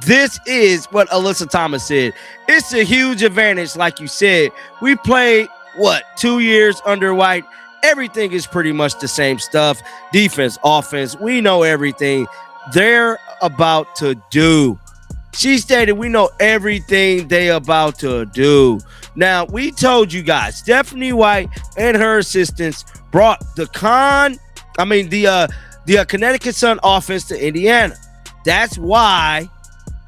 this is what Alyssa Thomas said. It's a huge advantage, like you said. We played, what, 2 years under White? Everything is pretty much the same stuff. Defense, offense, we know everything they're about to do. She stated we know everything they about to do. Now, we told you guys, Stephanie White and her assistants brought the Connecticut Sun offense to Indiana. That's why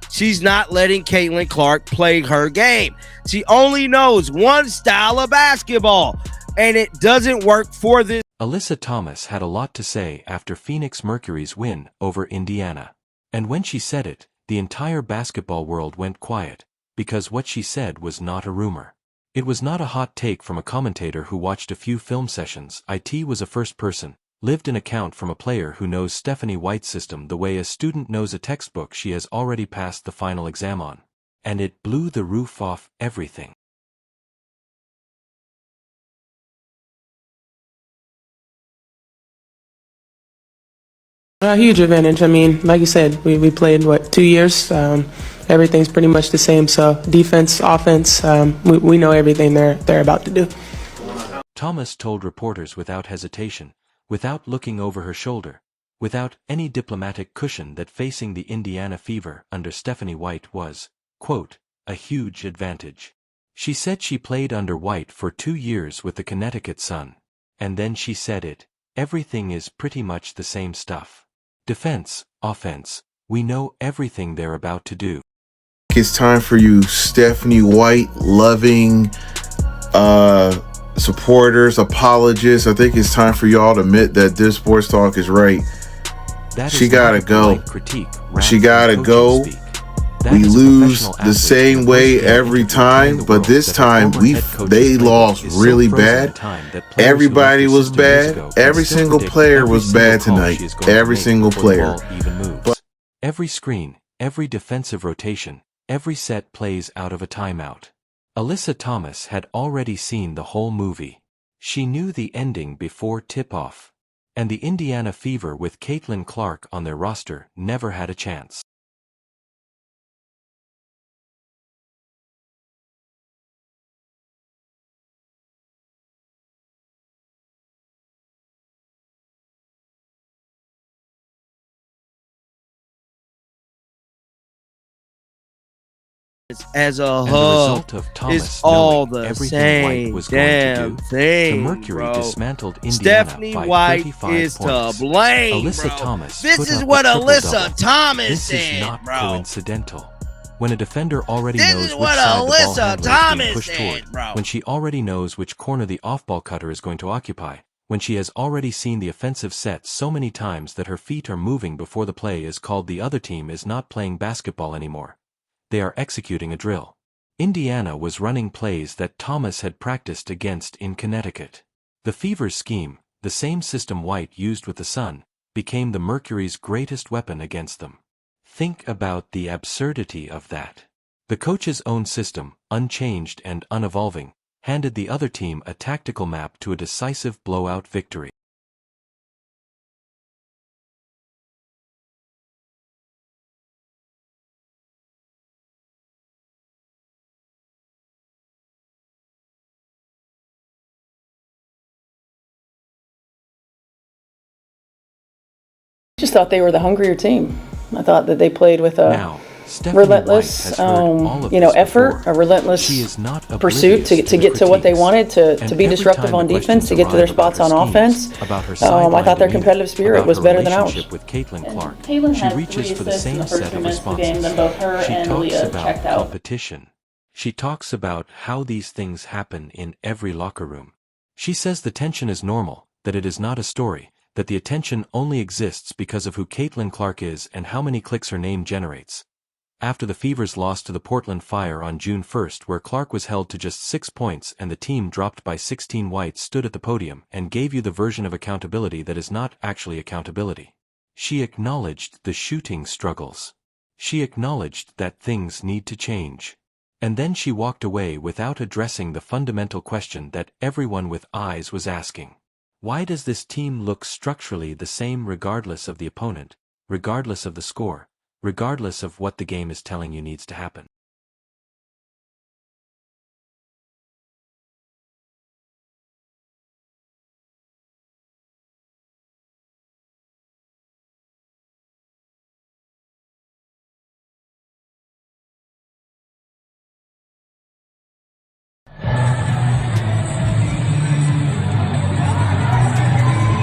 she's not letting Caitlin Clark play her game. She only knows one style of basketball, and it doesn't work for this. Alyssa Thomas had a lot to say after Phoenix Mercury's win over Indiana. And when she said it, the entire basketball world went quiet, because what she said was not a rumor. It was not a hot take from a commentator who watched a few film sessions. It was a first person, lived an account from a player who knows Stephanie White's system the way a student knows a textbook she has already passed the final exam on. And it blew the roof off everything. A huge advantage. I mean, like you said, we played, 2 years? Everything's pretty much the same. So defense, offense, we know everything they're about to do. Thomas told reporters without hesitation, without looking over her shoulder, without any diplomatic cushion that facing the Indiana Fever under Stephanie White was, quote, a huge advantage. She said she played under White for 2 years with the Connecticut Sun. And then she said it, everything is pretty much the same stuff. Defense, offense, we know everything they're about to do. It's time for you Stephanie White loving supporters, apologists. I think it's time for y'all to admit that this sports talk is right. She gotta go. She gotta go. We lose the same way every time, but this time they lost really bad. Everybody was bad. Every single player was bad tonight. Every single player. Every screen, every defensive rotation, every set plays out of a timeout. Alyssa Thomas had already seen the whole movie. She knew the ending before tip-off. And the Indiana Fever with Caitlin Clark on their roster never had a chance. As a And the whole, result of Thomas it's all knowing the everything White same was going to damn do, thing, the Mercury bro. dismantled Indiana Stephanie by White 35 is points. to blame, Alyssa bro. Thomas This put is up what a Alyssa triple-double. Thomas This said, is not bro. coincidental. When a defender already This knows is which what side the ball Alyssa handler is being Thomas pushed said, toward, bro. when she already knows which corner the off-ball cutter is going to occupy, when she has already seen the offensive set so many times that her feet are moving before the play is called, the other team is not playing basketball anymore. They are executing a drill. Indiana was running plays that Thomas had practiced against in Connecticut. The Fever's scheme, the same system White used with the Sun, became the Mercury's greatest weapon against them. Think about the absurdity of that. The coach's own system, unchanged and unevolving, handed the other team a tactical map to a decisive blowout victory. Just thought they were the hungrier team. I thought that they played with a Now, Stephanie relentless, White has heard all of this effort, before. a relentless She is not pursuit oblivious to get to what they critiques. wanted, to And be every disruptive time on the defense, to questions get to their arrive about spots on her offense. schemes, about her I sideline thought their demeanor, competitive spirit about was her better than ours. relationship with Caitlin Clark, Caitlin she had reaches 3 for the assists in same the first set 2 of minutes of the game. responses. Then both her She and talks Leah about checked out. competition. She talks about how these things happen in every locker room. She says the tension is normal, that it is not a story, that the attention only exists because of who Caitlin Clark is and how many clicks her name generates. After the Fever's loss to the Portland Fire on June 1st, where Clark was held to just 6 points and the team dropped by 16, White stood at the podium and gave you the version of accountability that is not actually accountability. She acknowledged the shooting struggles. She acknowledged that things need to change. And then she walked away without addressing the fundamental question that everyone with eyes was asking. Why does this team look structurally the same regardless of the opponent, regardless of the score, regardless of what the game is telling you needs to happen.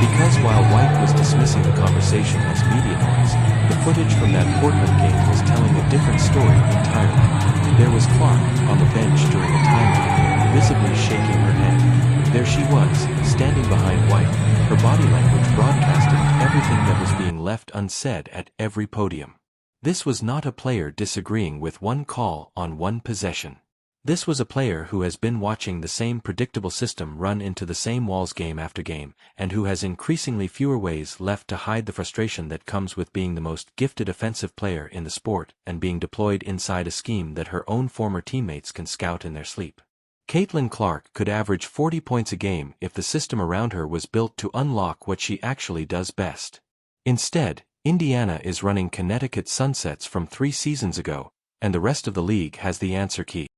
Because while White was dismissing the conversation as media noise, the footage from that Portland game was telling a different story entirely. There was Clark on the bench during a timeout, visibly shaking her head. There she was, standing behind White, her body language broadcasting everything that was being left unsaid at every podium. This was not a player disagreeing with one call on one possession. This was a player who has been watching the same predictable system run into the same walls game after game, and who has increasingly fewer ways left to hide the frustration that comes with being the most gifted offensive player in the sport and being deployed inside a scheme that her own former teammates can scout in their sleep. Caitlin Clark could average 40 points a game if the system around her was built to unlock what she actually does best. Instead, Indiana is running Connecticut Sunsets from 3 seasons ago, and the rest of the league has the answer key.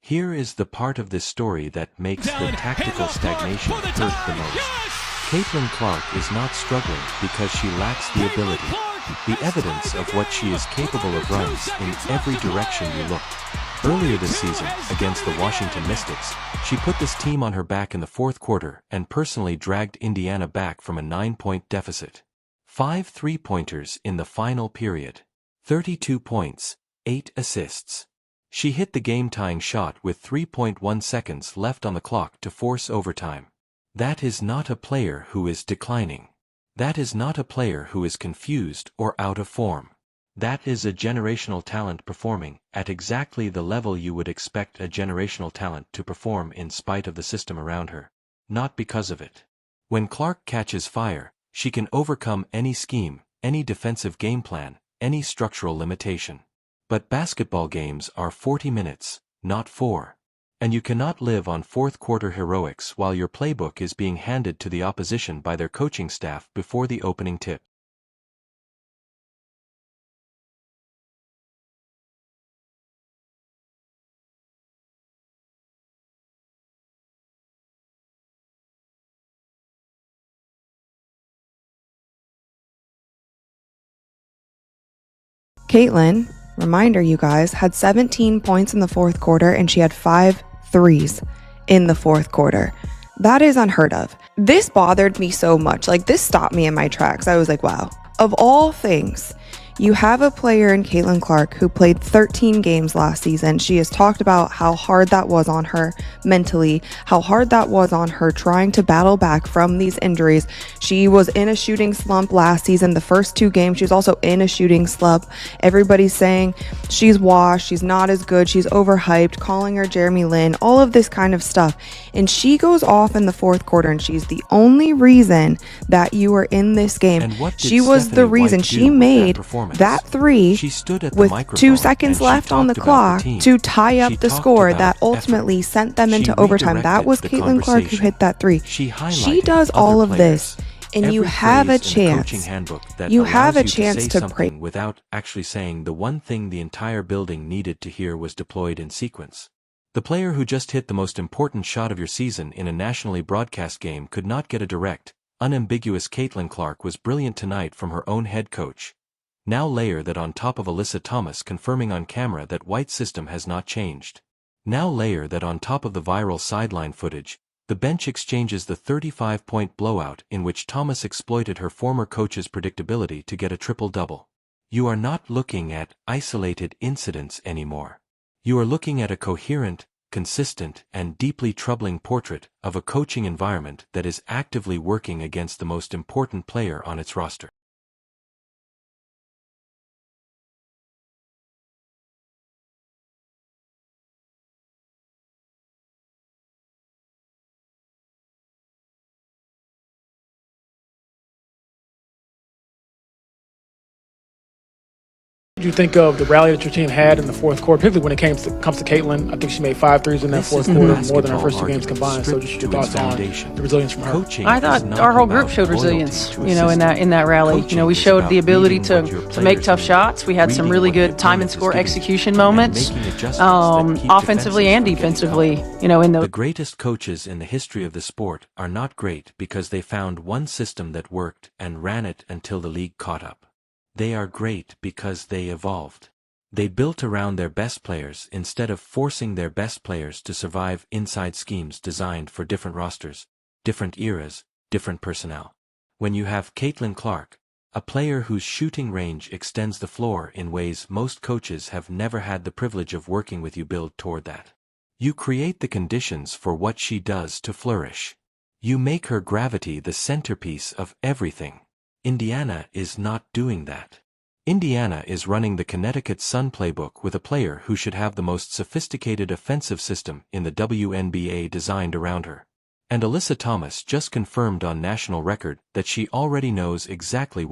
Here is the part of this story that makes the tactical stagnation hurt the most. Caitlin Clark is not struggling because she lacks the ability. The evidence of what she is capable of runs in every direction you look. Earlier this season, against the Washington Mystics, she put this team on her back in the fourth quarter and personally dragged Indiana back from a 9-point deficit. 5 3-pointers in the final period. 32 points, 8 assists. She hit the game-tying shot with 3.1 seconds left on the clock to force overtime. That is not a player who is declining. That is not a player who is confused or out of form. That is a generational talent performing at exactly the level you would expect a generational talent to perform in spite of the system around her, not because of it. When Clark catches fire, she can overcome any scheme, any defensive game plan, any structural limitation. But basketball games are 40 minutes, not 4. And you cannot live on fourth-quarter heroics while your playbook is being handed to the opposition by their coaching staff before the opening tip. Caitlin, reminder you guys, had 17 points in the fourth quarter and she had 5 threes in the fourth quarter. That is unheard of. This bothered me so much. Like, this stopped me in my tracks. I was like, wow. Of all things, you have a player in Caitlin Clark who played 13 games last season. She has talked about how hard that was on her mentally, how hard that was on her trying to battle back from these injuries. She was in a shooting slump last season. The first 2 games, she was also in a shooting slump. Everybody's saying she's washed, she's not as good, she's overhyped, calling her Jeremy Lin, all of this kind of stuff. And she goes off in the fourth quarter, and she's the only reason that you are in this game. She was the reason. She made that 3 with 2 seconds left on the clock to tie up the score that ultimately sent them into overtime. That was Caitlin Clark who hit that 3. She does all of this, and you have a chance. You have a chance to break without actually saying the one thing the entire building needed to hear was deployed in sequence. The player who just hit the most important shot of your season in a nationally broadcast game could not get a direct, unambiguous Caitlin Clark was brilliant tonight from her own head coach. Now layer that on top of Alyssa Thomas confirming on camera that White's system has not changed. Now layer that on top of the viral sideline footage, the bench exchanges the 35-point blowout in which Thomas exploited her former coach's predictability to get a triple-double. You are not looking at isolated incidents anymore. You are looking at a coherent, consistent, and deeply troubling portrait of a coaching environment that is actively working against the most important player on its roster. What did you think of the rally that your team had in the fourth quarter, particularly when it comes to Caitlin? I think she made 5 threes in that fourth quarter, more than her first 2 games combined. So just your thoughts on the resilience from her. I thought our whole group showed resilience, in that rally. We showed the ability to make tough shots. We had some really good time and score execution moments, offensively and defensively, in those. The greatest coaches in the history of the sport are not great because they found one system that worked and ran it until the league caught up. They are great because they evolved. They built around their best players instead of forcing their best players to survive inside schemes designed for different rosters, different eras, different personnel. When you have Caitlin Clark, a player whose shooting range extends the floor in ways most coaches have never had the privilege of working with, you build toward that. You create the conditions for what she does to flourish. You make her gravity the centerpiece of everything. Indiana is not doing that. Indiana is running the Connecticut Sun playbook with a player who should have the most sophisticated offensive system in the WNBA designed around her. And Alyssa Thomas just confirmed on national record that she already knows exactly